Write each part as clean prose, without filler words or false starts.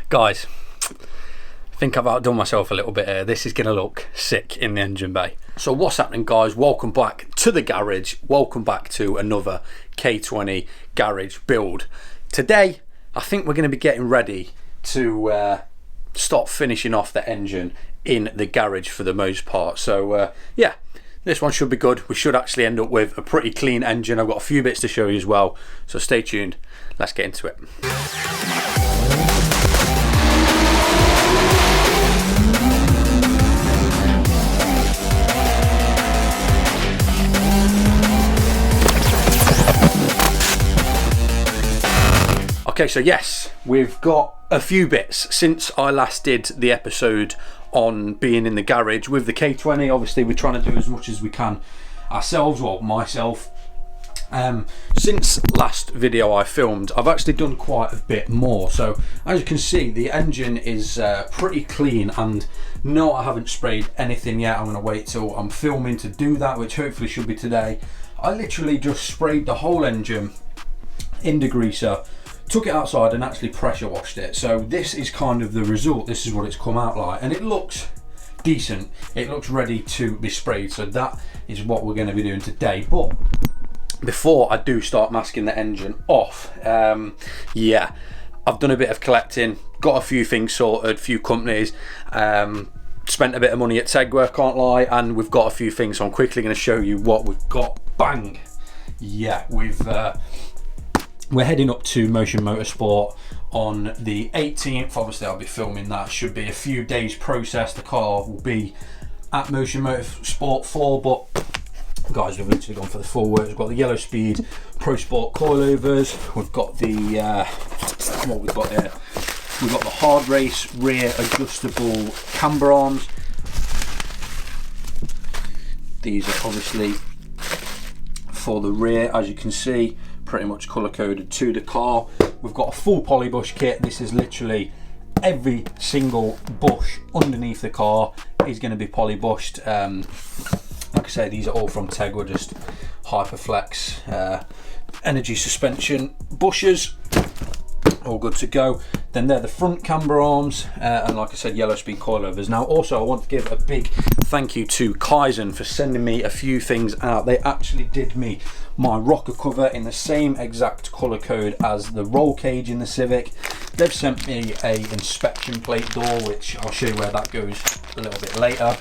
Guys, I think I've outdone myself a little bit here. This is going to look sick in the engine bay. So what's happening, guys? Welcome back to the garage. Welcome back to another K20 garage build. Today, I think we're going to be getting ready to start finishing off the engine in the garage for the most part. So yeah, this one should be good. We should actually end up with a pretty clean engine. I've got a few bits to show you as well. So stay tuned. Let's get into it. Okay, so yes, we've got a few bits since I last did the episode on being in the garage with the K20. Obviously, we're trying to do as much as we can ourselves, well, myself. Since last video I filmed, I've actually done quite a bit more. So as you can see, the engine is pretty clean, and no, I haven't sprayed anything yet. I'm going to wait till I'm filming to do that, which hopefully should be today. I literally just sprayed the whole engine in degreaser, took it outside and actually pressure washed it. So this is kind of the result. This is what it's come out like, and it looks decent. It looks ready to be sprayed. So that is what we're going to be doing today. But before I do start masking the engine off, yeah, I've done a bit of collecting, got a few things sorted, few companies, spent a bit of money at Tegwa, can't lie, and we've got a few things. So I'm quickly going to show you what we've got. Bang! Yeah, we're heading up to Motion Motorsport on the 18th. Obviously, I'll be filming that. Should be a few days process. The car will be at Motion Motorsport 4, but guys, we've literally gone for the full works. We've got the Yellow Speed Pro Sport coilovers. We've got the what we've got there. We've got the Hard Race rear adjustable camber arms. These are obviously for the rear, as you can see, pretty much colour coded to the car. We've got a full poly bush kit. This is literally every single bush underneath the car is going to be poly bushed. Like I say, these are all from Tegwa, just Hyperflex energy suspension bushes, all good to go. Then they're the front camber arms, and like I said, Yellow Speed coilovers. Now also I want to give a big thank you to Kaizen for sending me a few things out. They actually did me my rocker cover in the same exact colour code as the roll cage in the Civic. They've sent me a inspection plate door, which I'll show you where that goes a little bit later.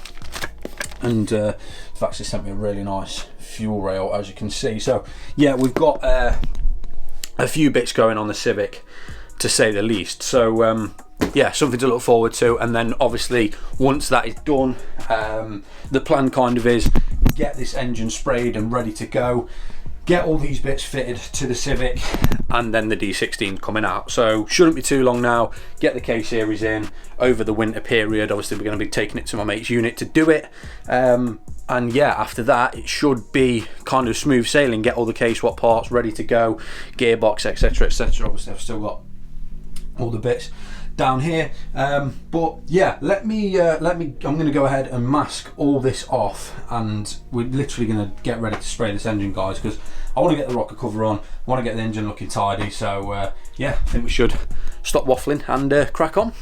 And they've actually sent me a really nice fuel rail, as you can see. So yeah, we've got a few bits going on the Civic, to say the least. So yeah, something to look forward to. And then obviously once that is done, the plan kind of is get this engine sprayed and ready to go, get all these bits fitted to the Civic, and then the D16 coming out. So shouldn't be too long now. Get the K series in over the winter period. Obviously we're going to be taking it to my mate's unit to do it, and yeah, after that it should be kind of smooth sailing. Get all the K-swap parts ready to go, gearbox, etc, etc. Obviously I've still got all the bits down here, but yeah, let me I'm going to go ahead and mask all this off, and we're literally going to get ready to spray this engine, guys, because I want to get the rocker cover on, I want to get the engine looking tidy. So yeah, I think we should stop waffling and crack on.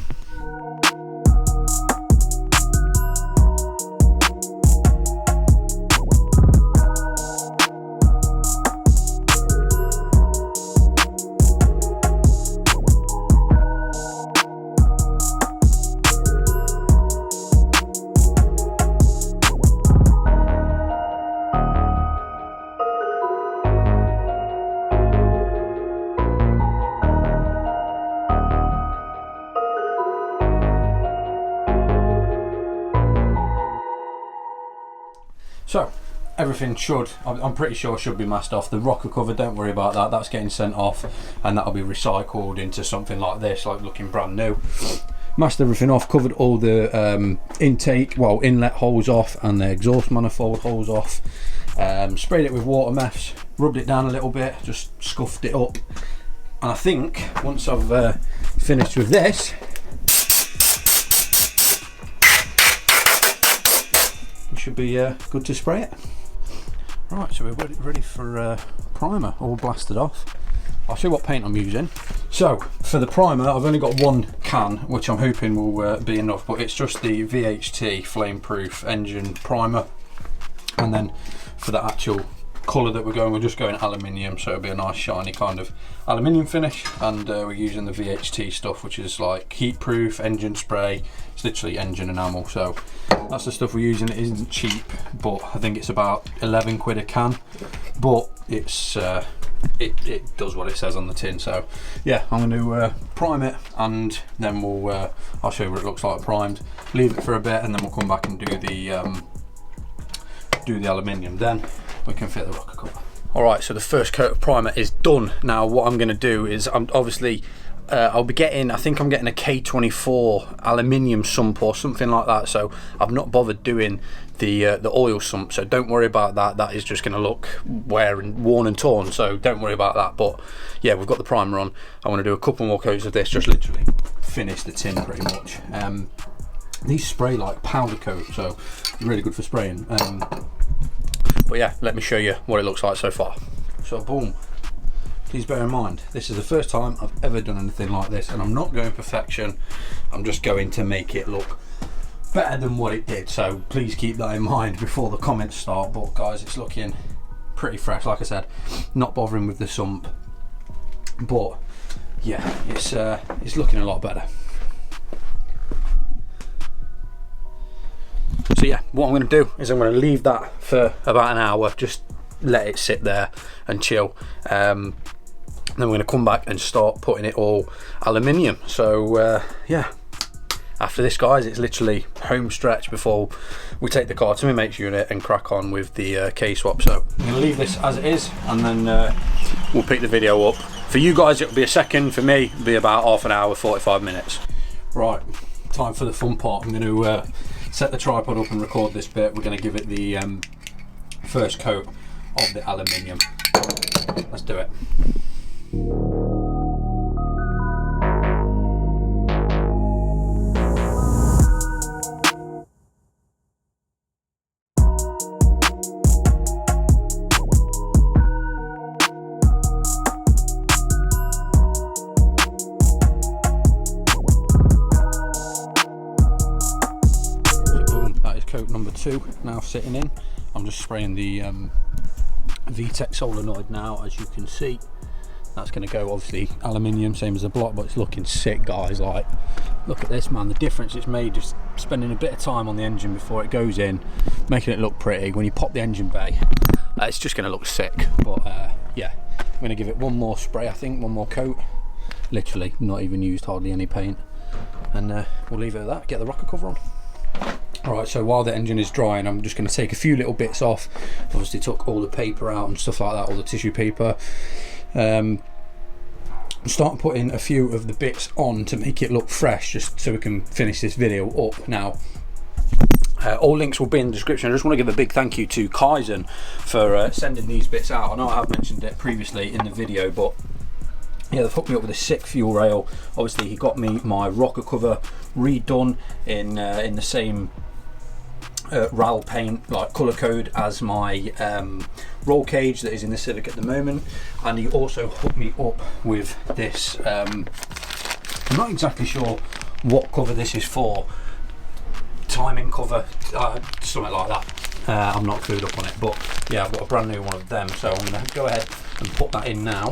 So everything should, I'm pretty sure, should be masked off. The rocker cover, don't worry about that, that's getting sent off, and that'll be recycled into something like this, like looking brand new. Masked everything off, covered all the intake, well, inlet holes off, and the exhaust manifold holes off. Sprayed it with water meths, rubbed it down a little bit, just scuffed it up, and I think once I've finished with this, should be good to spray it. Right, so we're ready for primer, all blasted off. I'll show you what paint I'm using. So for the primer, I've only got one can, which I'm hoping will be enough, but it's just the VHT flameproof engine primer. And then for the actual colour that we're just going aluminium, so it'll be a nice shiny kind of aluminium finish. And we're using the VHT stuff, which is like heat proof, engine spray. It's literally engine enamel, so that's the stuff we're using. It isn't cheap, but I think it's about 11 quid a can, but it's it does what it says on the tin. So yeah, I'm going to prime it, and then I'll show you what it looks like primed, leave it for a bit, and then we'll come back and do the aluminium, then we can fit the rocker cover. Alright, so the first coat of primer is done. Now what I'm going to do is I'll be getting, I think I'm getting a K20 aluminium sump or something like that, so I've not bothered doing the oil sump, so don't worry about that. That is just going to look worn and torn, so don't worry about that. But yeah, we've got the primer on. I want to do a couple more coats of this, just literally finish the tin pretty much. These spray like powder coat, so really good for spraying. But yeah, let me show you what it looks like so far. So boom. Please bear in mind, this is the first time I've ever done anything like this, and I'm not going perfection. I'm just going to make it look better than what it did. So please keep that in mind before the comments start. But guys, it's looking pretty fresh. Like I said, not bothering with the sump, but yeah, it's looking a lot better. So yeah, what I'm going to do is I'm going to leave that for about an hour, just let it sit there and chill. Then we're going to come back and start putting it all aluminium. So yeah, after this guys, it's literally home stretch before we take the car to my mate's unit and crack on with the K-swap. So I'm going to leave this as it is, and then we'll pick the video up. For you guys it'll be a second, for me it'll be about half an hour, 45 minutes. Right, time for the fun part. I'm going to set the tripod up and record this bit. We're going to give it the first coat of the aluminium. Let's do it. Coat number 2 now sitting in. I'm just spraying the VTEC solenoid now. As you can see, that's going to go obviously aluminium, same as the block, but it's looking sick guys. Like, look at this man, the difference it's made just spending a bit of time on the engine before it goes in, making it look pretty. When you pop the engine bay, it's just going to look sick. But yeah, I'm going to give it one more spray, I think, one more coat. Literally not even used hardly any paint, and we'll leave it at that, get the rocker cover on. Alright, so while the engine is drying, I'm just going to take a few little bits off. Obviously took all the paper out and stuff like that, all the tissue paper. Start putting a few of the bits on to make it look fresh, just so we can finish this video up. Now, all links will be in the description. I just want to give a big thank you to Kaizen for sending these bits out. I know I have mentioned it previously in the video, but yeah, they've hooked me up with a sick fuel rail. Obviously he got me my rocker cover redone in the same RAL paint, like colour code, as my roll cage that is in the Civic at the moment. And he also hooked me up with this, I'm not exactly sure what cover this is for, timing cover, something like that. I'm not clued up on it, but yeah, I've got a brand new one of them, so I'm going to go ahead and put that in now.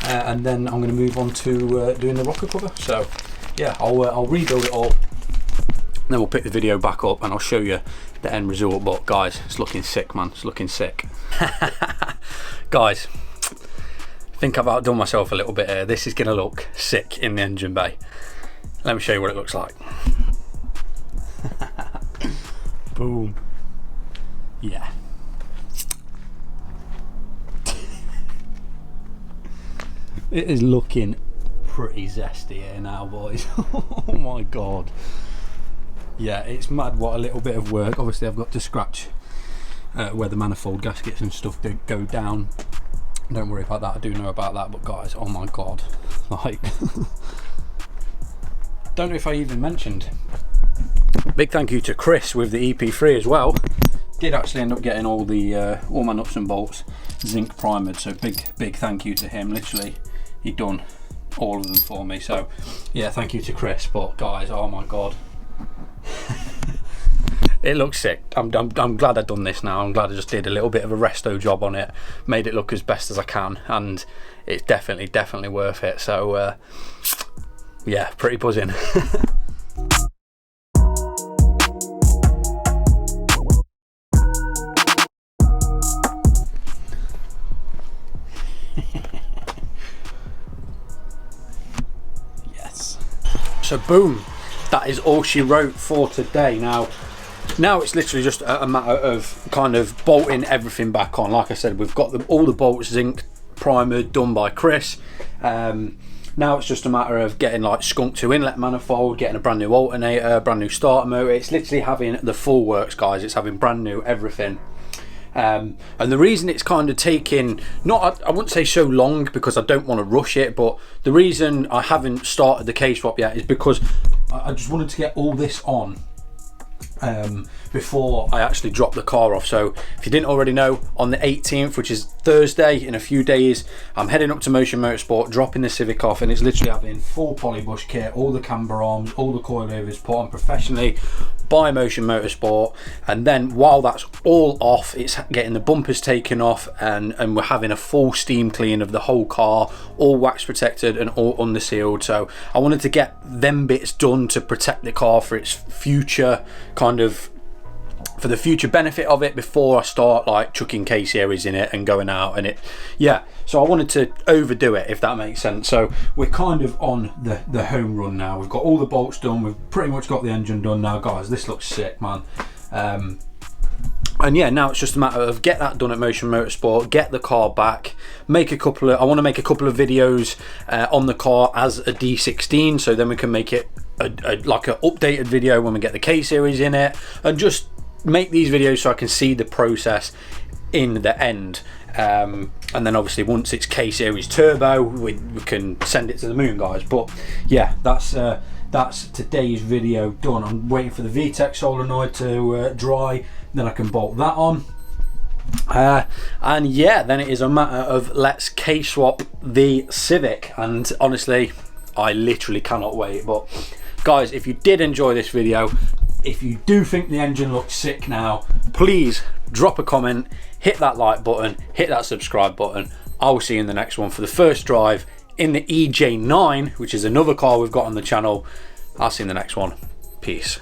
And then I'm going to move on to doing the rocker cover. So yeah, I'll rebuild it all, then we'll pick the video back up and I'll show you the end result. But guys, it's looking sick, man. It's looking sick. Guys, I think I've outdone myself a little bit here. This is going to look sick in the engine bay. Let me show you what it looks like. Boom. Yeah. It is looking pretty zesty here now, boys. Oh my god. Yeah, it's mad what a little bit of work. Obviously I've got to scratch where the manifold gaskets and stuff go down. Don't worry about that, I do know about that. But guys, oh my god, like don't know if I even mentioned, big thank you to Chris with the EP3 as well. Did actually end up getting all my nuts and bolts zinc primered, so big thank you to him. Literally he done all of them for me. So yeah, thank you to Chris. But guys, oh my god, it looks sick. I'm glad I've done this now. I'm glad I just did a little bit of a resto job on it, made it look as best as I can, and it's definitely worth it. So yeah, pretty buzzing. Yes. So boom, that is all she wrote for today. Now it's literally just a matter of kind of bolting everything back on. Like I said, we've got all the bolts zinc primered, done by Chris. Now it's just a matter of getting like skunked to inlet manifold, getting a brand new alternator, brand new starter motor. It's literally having the full works, guys. It's having brand new everything. And the reason it's kind of taking, I wouldn't say so long, because I don't want to rush it, but the reason I haven't started the K-swap yet is because I just wanted to get all this on before I actually drop the car off. So if you didn't already know, on the 18th, which is Thursday, in a few days, I'm heading up to Motion Motorsport, dropping the Civic off, and it's literally having full polybush kit, all the camber arms, all the coilovers put on professionally by Motion Motorsport. And then while that's all off, it's getting the bumpers taken off, and we're having a full steam clean of the whole car, all wax protected and all undersealed. So I wanted to get them bits done to protect the car for its future kind of, for the future benefit of it, before I start like chucking K series in it and going out. And it, yeah, so I wanted to overdo it, if that makes sense. So we're kind of on the home run now. We've got all the bolts done, we've pretty much got the engine done now, guys. This looks sick, man. And yeah, now it's just a matter of get that done at Motion Motorsport, get the car back, make a couple of, I want to make a couple of videos on the car as a D16, so then we can make it like an updated video when we get the K series in it, and just make these videos so I can see the process in the end. And then obviously once it's K series turbo, we can send it to the moon, guys. But yeah, that's today's video done. I'm waiting for the VTEC solenoid to dry, then I can bolt that on. And yeah, then it is a matter of let's K swap the Civic, and honestly I literally cannot wait. But guys, if you did enjoy this video, if you do think the engine looks sick now, please drop a comment, hit that like button, hit that subscribe button. I will see you in the next one for the first drive in the EJ9, which is another car we've got on the channel. I'll see you in the next one. Peace.